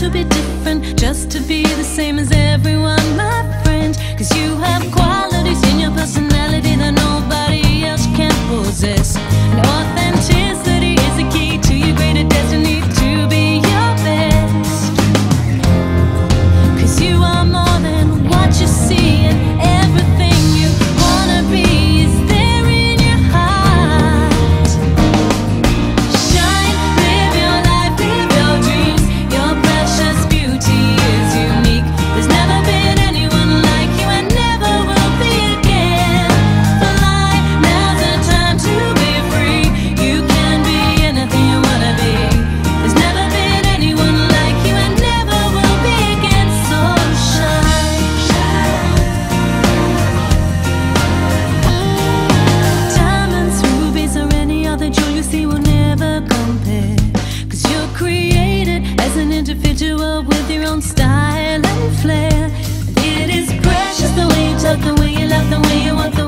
to be different, just to be the same as everyone, my friend. Cause you have qualities in your personality that nobody else can possess. And authenticity is the key to your greater destiny, to be your best. Cause you are more than what you see, and everything you wanna be is there in your heart. Shine, live your life, live your dreams. Your precious beauty is unique. There's never been anyone like you and never will be again. Fly, now's the time to be free. You can be anything you wanna be. There's never been anyone like you and never will be again. So shine, diamonds, rubies, or any other jewel you see will never compare. Cause you're created as an individual with your own style and flair. It is precious the way you talk, the way you laugh, the way you walk, the